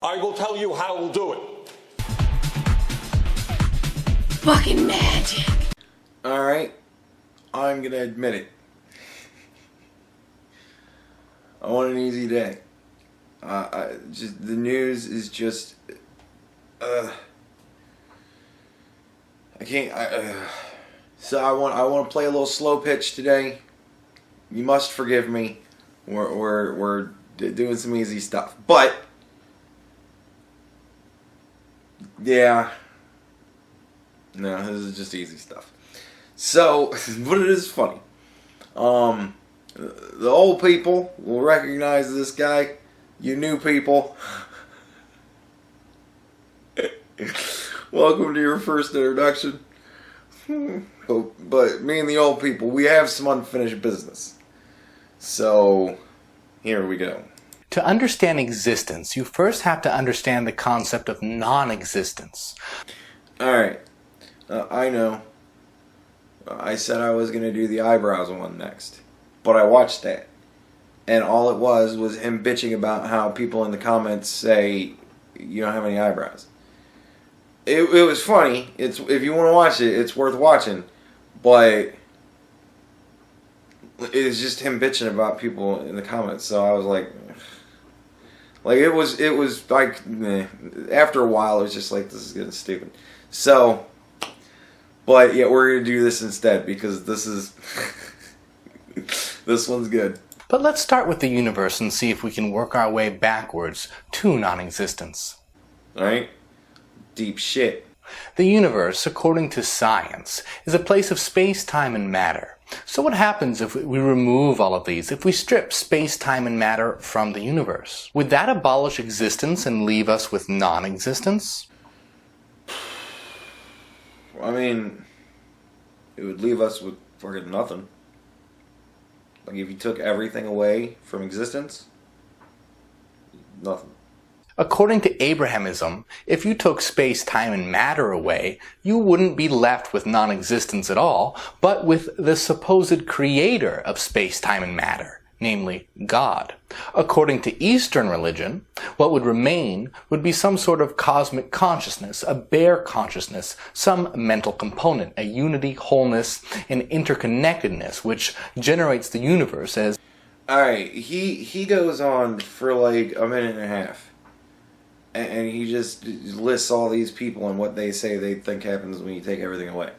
I will tell you how we'll do it. Fucking magic. Alright, I'm gonna admit it. I want an easy day. Just the news is just, I can't. So I want to play a little slow pitch today. You must forgive me. We're doing some easy stuff, but yeah, no, this is just easy stuff. So, but it is funny. The old people will recognize this guy. You new people, welcome to your first introduction. But me and the old people, we have some unfinished business. So, here we go. To understand existence, you first have to understand the concept of non-existence. Alright, I know. I said I was going to do the eyebrows one next. But I watched that. And all it was him bitching about how people in the comments say, you don't have any eyebrows. It was funny. If you want to watch it, it's worth watching. But it's just him bitching about people in the comments. So I was like it was like, meh. After a while, it was just like, this is getting stupid. So, but yeah, we're going to do this instead because this is, this one's good. But let's start with the universe and see if we can work our way backwards to non-existence. Alright? Deep shit. The universe, according to science, is a place of space, time, and matter. So what happens if we remove all of these, if we strip space, time, and matter from the universe? Would that abolish existence and leave us with non-existence? I mean, it would leave us with fucking nothing. Like if you took everything away from existence, nothing. According to Abrahamism, if you took space, time, and matter away, you wouldn't be left with non-existence at all, but with the supposed creator of space, time, and matter, namely God. According to Eastern religion, what would remain would be some sort of cosmic consciousness, a bare consciousness, some mental component, a unity, wholeness, and interconnectedness, which generates the universe as... Alright, he goes on for like a minute and a half. And he just lists all these people and what they say they think happens when you take everything away.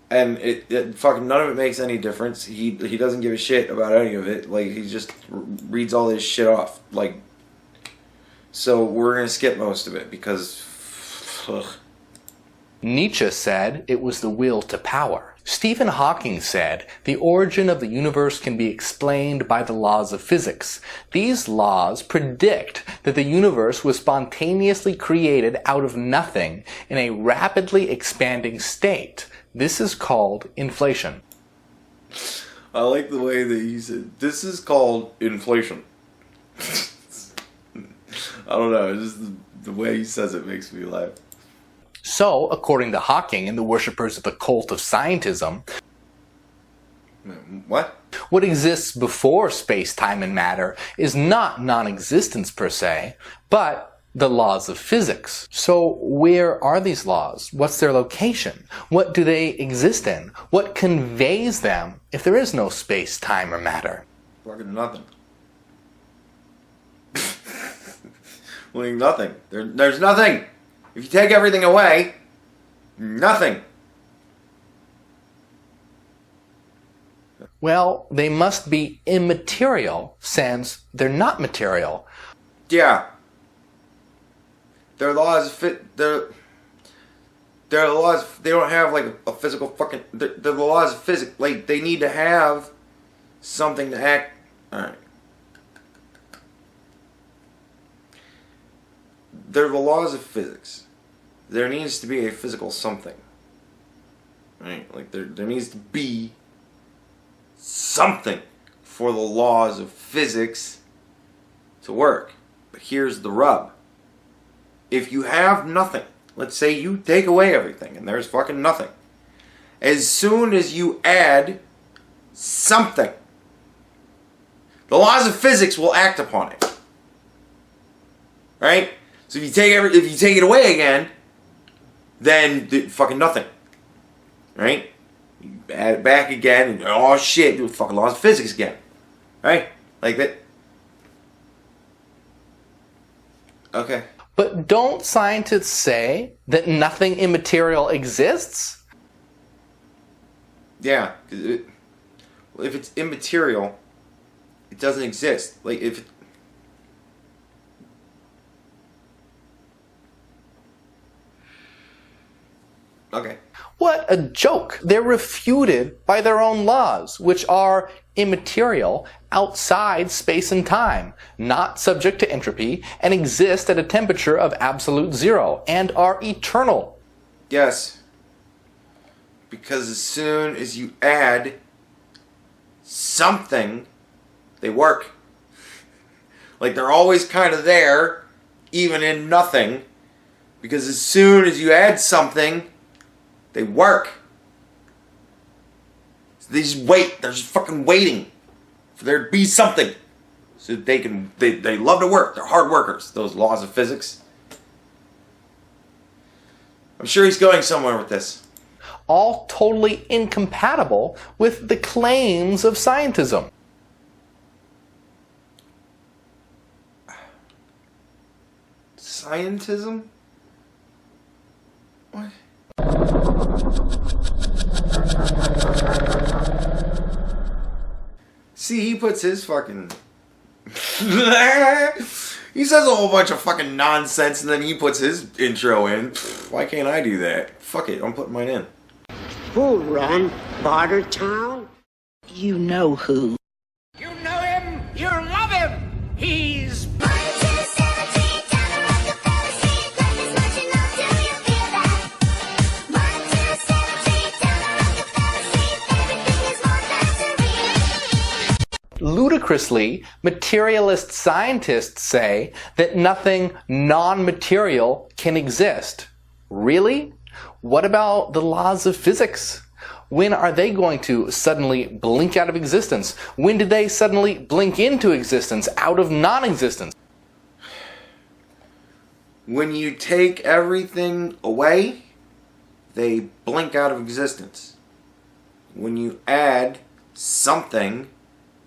And it fucking none of it makes any difference. He doesn't give a shit about any of it. Like, he just reads all this shit off. Like, so we're gonna skip most of it because, ugh. Nietzsche said it was the will to power. Stephen Hawking said the origin of the universe can be explained by the laws of physics. These laws predict that the universe was spontaneously created out of nothing in a rapidly expanding state. This is called inflation. I like the way that you said, this is called inflation. I don't know, just the way he says it makes me laugh. So, according to Hawking and the worshippers of the cult of scientism, what exists before space, time, and matter is not non-existence per se, but the laws of physics. So where are these laws? What's their location? What do they exist in? What conveys them if there is no space, time, or matter? Fucking nothing. Well, nothing. There's nothing. If you take everything away, nothing. Well, they must be immaterial since they're not material. Yeah. Their laws fit. Their laws. They don't have like a physical fucking. The laws of physics. Like they need to have something to act. All right. They're the laws of physics. There needs to be a physical something. Right? Like there needs to be something for the laws of physics to work. But here's the rub. If you have nothing, let's say you take away everything and there's fucking nothing. As soon as you add something, the laws of physics will act upon it. Right? So if you take it away again, then fucking nothing. Right? You add it back again, and oh shit, do fucking laws of physics again. Right? Like that. Okay. But don't scientists say that nothing immaterial exists? Yeah. If it's immaterial, it doesn't exist. Like if. Okay. What a joke! They're refuted by their own laws, which are immaterial, outside space and time, not subject to entropy, and exist at a temperature of absolute zero, and are eternal. Yes. Because as soon as you add something, they work. Like they're always kind of there, even in nothing. Because as soon as you add something, they work. So they just wait. They're just fucking waiting for there to be something. So they love to work. They're hard workers. Those laws of physics. I'm sure he's going somewhere with this. All totally incompatible with the claims of scientism. Scientism? What? See, he puts his fucking... He says a whole bunch of fucking nonsense and then he puts his intro in. Why can't I do that? Fuck it, I'm putting mine in. Who run Bartertown? You know who. You know him, you love him. He's Ludicrously, materialist scientists say that nothing non-material can exist. Really? What about the laws of physics? When are they going to suddenly blink out of existence? When did they suddenly blink into existence, out of non-existence? When you take everything away, they blink out of existence. When you add something,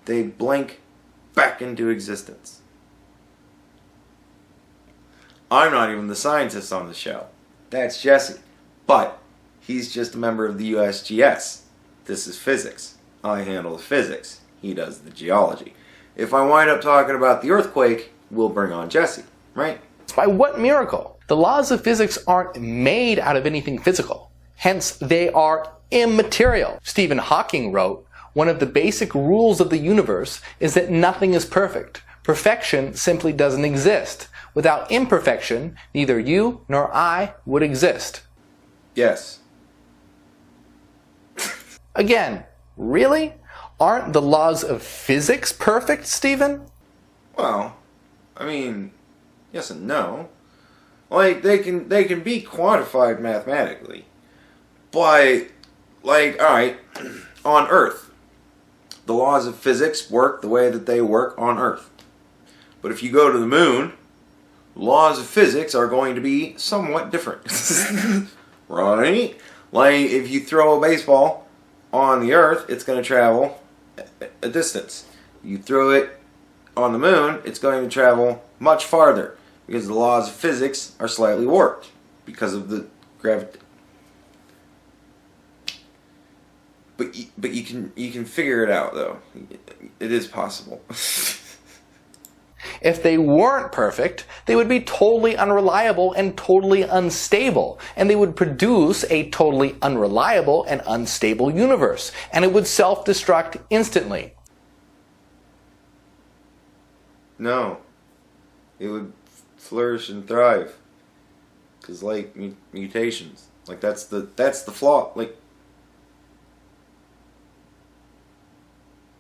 they blink back into existence. I'm not even the scientist on the show. That's Jesse. But he's just a member of the USGS. This is physics. I handle the physics. He does the geology. If I wind up talking about the earthquake, we'll bring on Jesse, right? By what miracle? The laws of physics aren't made out of anything physical. Hence, they are immaterial. Stephen Hawking wrote, "One of the basic rules of the universe is that nothing is perfect. Perfection simply doesn't exist. Without imperfection, neither you nor I would exist." Yes. Again, really? Aren't the laws of physics perfect, Stephen? Well, I mean, yes and no. Like they can be quantified mathematically. But like, all right, on Earth, the laws of physics work the way that they work on Earth. But if you go to the moon, laws of physics are going to be somewhat different. Right? Like if you throw a baseball on the Earth, it's going to travel a distance. You throw it on the moon, it's going to travel much farther because the laws of physics are slightly warped because of the gravity. But you can figure it out though. It is possible. If they weren't perfect, they would be totally unreliable and totally unstable, and they would produce a totally unreliable and unstable universe, and it would self-destruct instantly. No. It would flourish and thrive. Cause like mutations. Like that's the flaw. Like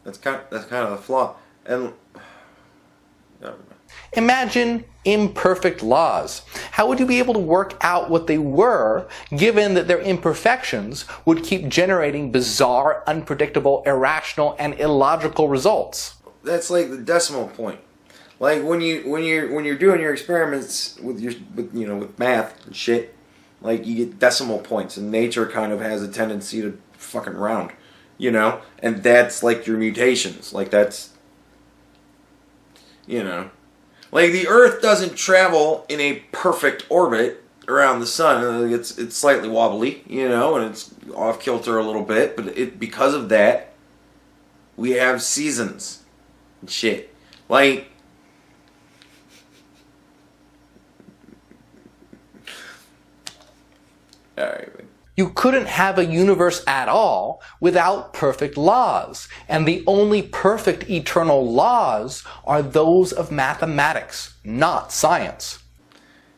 that's kind of the flaw. And Imagine imperfect laws. How would you be able to work out what they were, given that their imperfections would keep generating bizarre, unpredictable, irrational, and illogical results? that's like the decimal point. Like when you're doing your experiments with math and shit, like you get decimal points, and nature kind of has a tendency to fucking round, and that's like your mutations. Like that's, like the Earth doesn't travel in a perfect orbit around the sun. It's slightly wobbly, and it's off kilter a little bit, but because of that, we have seasons and shit. Like, alright. You couldn't have a universe at all without perfect laws, and the only perfect eternal laws are those of mathematics, not science.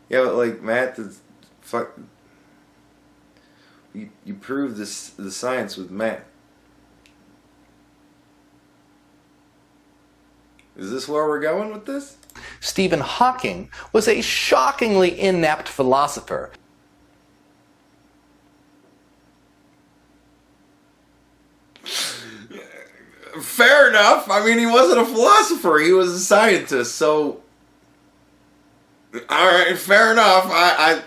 Yeah, but like math is fuck. You prove the science with math. Is this where we're going with this? Stephen Hawking was a shockingly inept philosopher. Fair enough. I mean, he wasn't a philosopher. He was a scientist. So, all right, fair enough.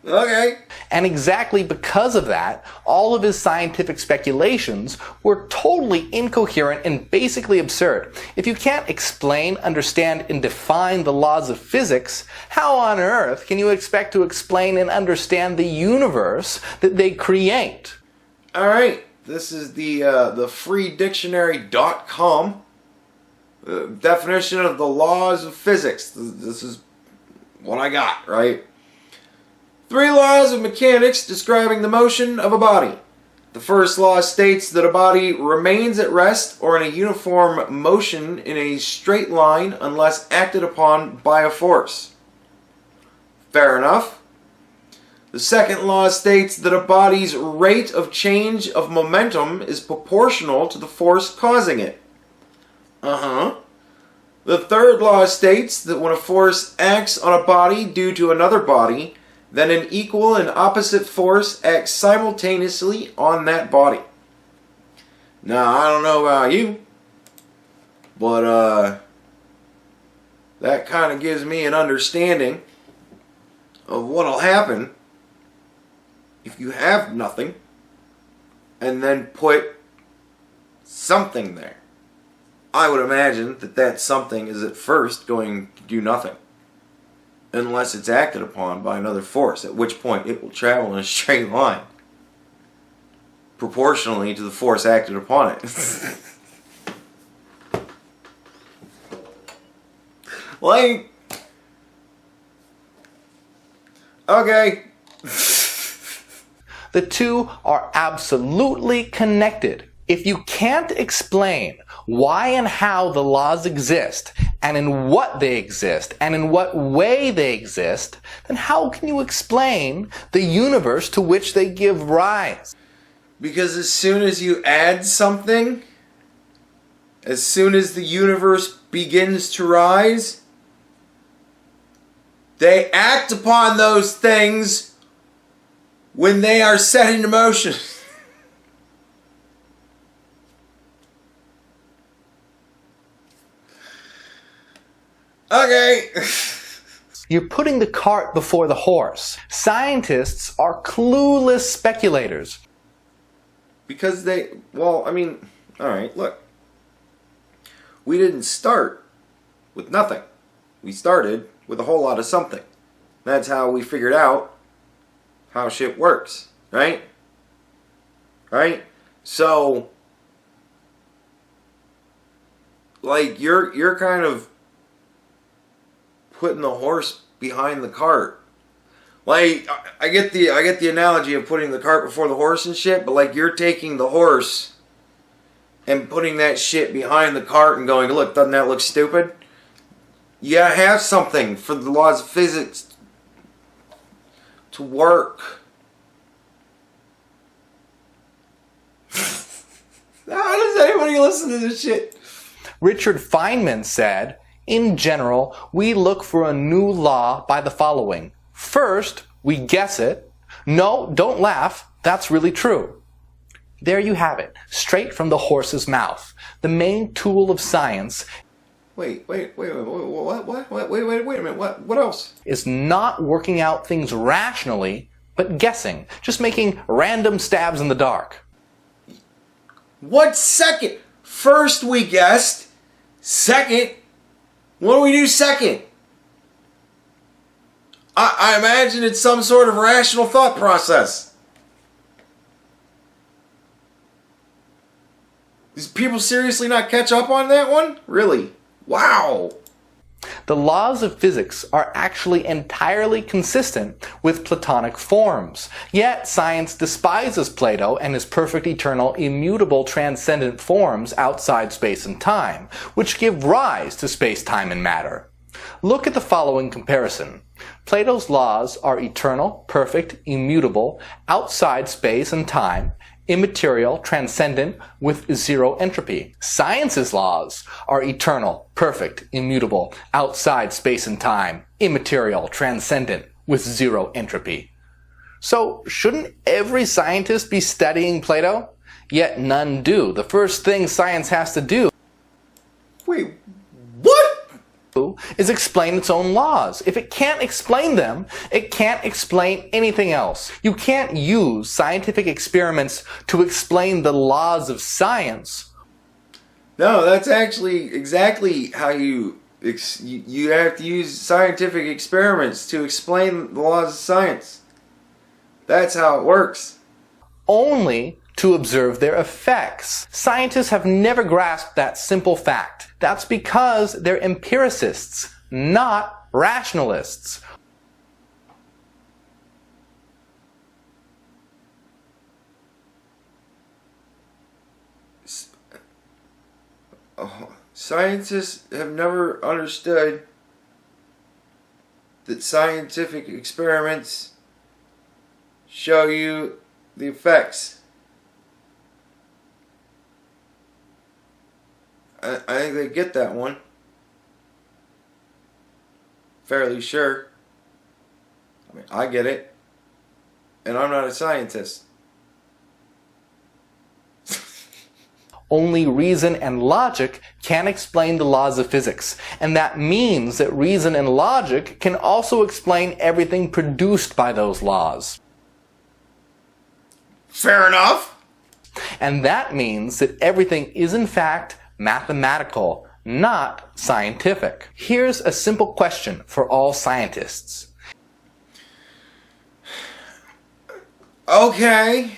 Okay. And exactly because of that, all of his scientific speculations were totally incoherent and basically absurd. If you can't explain, understand, and define the laws of physics, how on earth can you expect to explain and understand the universe that they create? All right. This is the freedictionary.com definition of the laws of physics. This is what I got, right? 3 laws of mechanics describing the motion of a body. The first law states that a body remains at rest or in a uniform motion in a straight line unless acted upon by a force. Fair enough. The second law states that a body's rate of change of momentum is proportional to the force causing it. The third law states that when a force acts on a body due to another body, then an equal and opposite force acts simultaneously on that body. Now, I don't know about you, but that kind of gives me an understanding of what'll happen if you have nothing and then put something there. I would imagine that something is at first going to do nothing unless it's acted upon by another force, at which point it will travel in a straight line proportionally to the force acted upon it. Like, okay. The two are absolutely connected. If you can't explain why and how the laws exist, and in what they exist, and in what way they exist, then how can you explain the universe to which they give rise? Because as soon as you add something, as soon as the universe begins to rise, they act upon those things when they are set into motion. Okay. You're putting the cart before the horse. Scientists are clueless speculators. Because alright, look. We didn't start with nothing. We started with a whole lot of something. That's how we figured out how shit works, right? Right? So, like, you're kind of putting the horse behind the cart. Like, I get the analogy of putting the cart before the horse and shit, but like you're taking the horse and putting that shit behind the cart and going, look, doesn't that look stupid? You gotta have something for the laws of physics to work. How does anybody listen to this shit? Richard Feynman said, in general, we look for a new law by the following. First, we guess it. No, don't laugh. That's really true. There you have it, straight from the horse's mouth. The main tool of science. Wait a minute. Wait a minute. What else? Is not working out things rationally, but guessing, just making random stabs in the dark. What second? First we guessed. Second, what do we do second? I imagine it's some sort of rational thought process. Does people seriously not catch up on that one? Really? Wow. The laws of physics are actually entirely consistent with Platonic forms. Yet science despises Plato and his perfect, eternal, immutable, transcendent forms outside space and time, which give rise to space, time, and matter. Look at the following comparison. Plato's laws are eternal, perfect, immutable, outside space and time, immaterial, transcendent, with zero entropy. Science's laws are eternal, perfect, immutable, outside space and time, immaterial, transcendent, with zero entropy. So, shouldn't every scientist be studying Plato? Yet none do. The first thing science has to do Wait, what? is explain its own laws. If it can't explain them, it can't explain anything else. You can't use scientific experiments to explain the laws of science. No, that's actually exactly how you have to use scientific experiments to explain the laws of science. That's how it works. Only to observe their effects. Scientists have never grasped that simple fact. That's because they're empiricists, not rationalists. Scientists have never understood that scientific experiments show you the effects. I think they get that one. Fairly sure. I mean, I get it. And I'm not a scientist. Only reason and logic can explain the laws of physics. And that means that reason and logic can also explain everything produced by those laws. Fair enough. And that means that everything is in fact mathematical, not scientific. Here's a simple question for all scientists. Okay.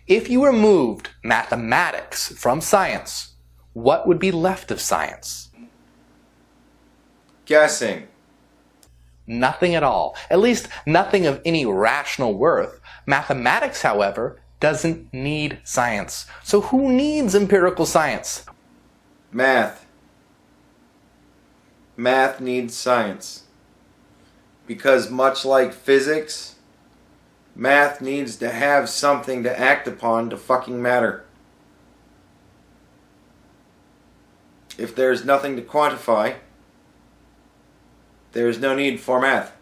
If you removed mathematics from science, what would be left of science? Guessing. Nothing at all. At least nothing of any rational worth. Mathematics, however, doesn't need science. So who needs empirical science? Math. Math needs science. Because much like physics, math needs to have something to act upon to fucking matter. If there's nothing to quantify, there's no need for math.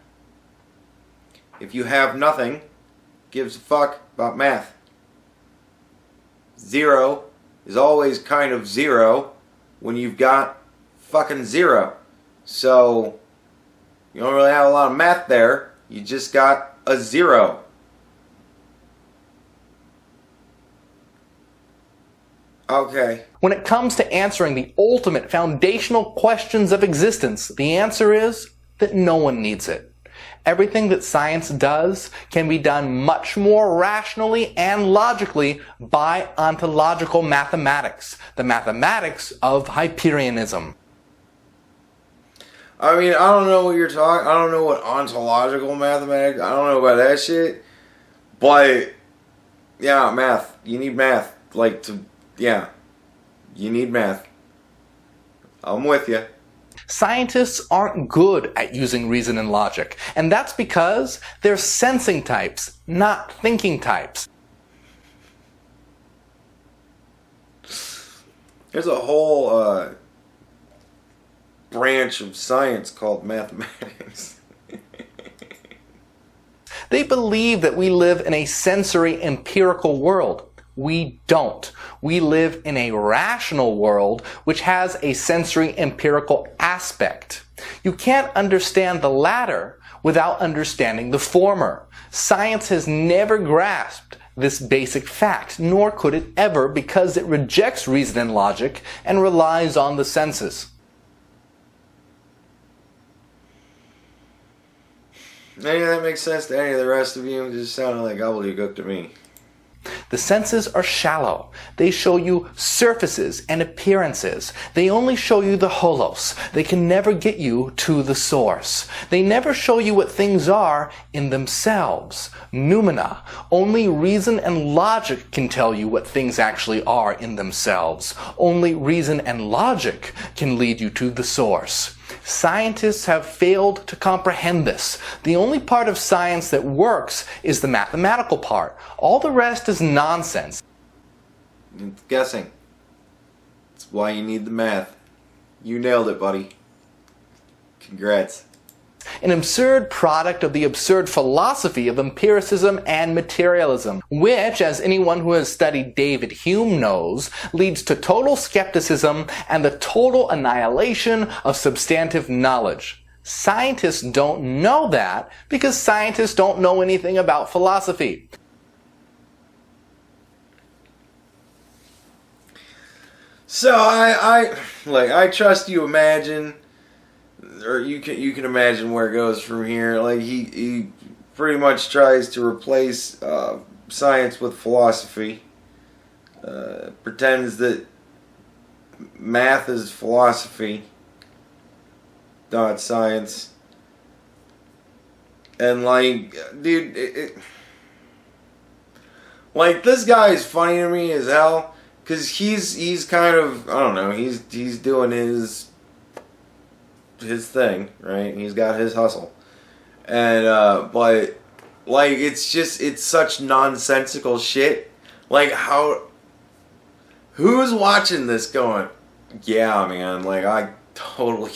If you have nothing, gives a fuck about math. Zero is always kind of zero when you've got fucking zero. So, you don't really have a lot of math there. You just got a zero. Okay. When it comes to answering the ultimate foundational questions of existence, the answer is that no one needs it. Everything that science does can be done much more rationally and logically by ontological mathematics, the mathematics of Hyperianism. I mean, I don't know what you're talking. I don't know what ontological mathematics. I don't know about that shit. But yeah, math. You need math. You need math. I'm with you. Scientists aren't good at using reason and logic, and that's because they're sensing types, not thinking types. There's a whole branch of science called mathematics. They believe that we live in a sensory, empirical world. We don't. We live in a rational world which has a sensory empirical aspect. You can't understand the latter without understanding the former. Science has never grasped this basic fact, nor could it ever, because it rejects reason and logic and relies on the senses. Any of that makes sense to any of the rest of you? It just sounded like gobbledygook to me. The senses are shallow. They show you surfaces and appearances. They only show you the holos. They can never get you to the source. They never show you what things are in themselves. Noumena. Only reason and logic can tell you what things actually are in themselves. Only reason and logic can lead you to the source. Scientists have failed to comprehend this. The only part of science that works is the mathematical part. All the rest is nonsense. It's guessing. That's why you need the math. You nailed it, buddy. Congrats. An absurd product of the absurd philosophy of empiricism and materialism, which, as anyone who has studied David Hume knows, leads to total skepticism and the total annihilation of substantive knowledge. Scientists don't know that because scientists don't know anything about philosophy. So I trust you imagine, or you can imagine where it goes from here. Like he pretty much tries to replace science with philosophy. Pretends that math is philosophy, not science. And like, dude, like this guy is funny to me as hell. Cause he's kind of, I don't know, he's doing his thing, right? He's got his hustle. And but like it's such nonsensical shit. Like who's watching this going, yeah, man, like I totally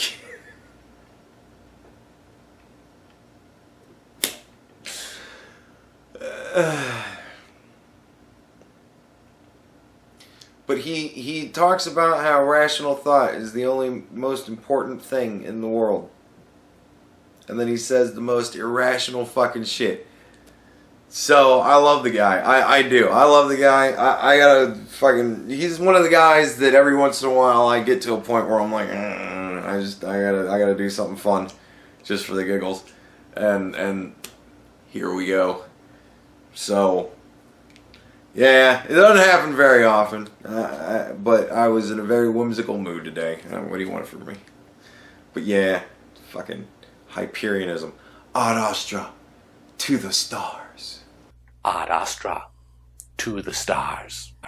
But he talks about how rational thought is the only most important thing in the world. And then he says the most irrational fucking shit. So, I love the guy. I do. I love the guy. I gotta fucking... He's one of the guys that every once in a while I get to a point where I'm like, I gotta do something fun. Just for the giggles. And here we go. So... Yeah, it doesn't happen very often, but I was in a very whimsical mood today. What do you want from me? But yeah, fucking Hyperianism. Ad Astra, to the stars. Ad Astra, to the stars.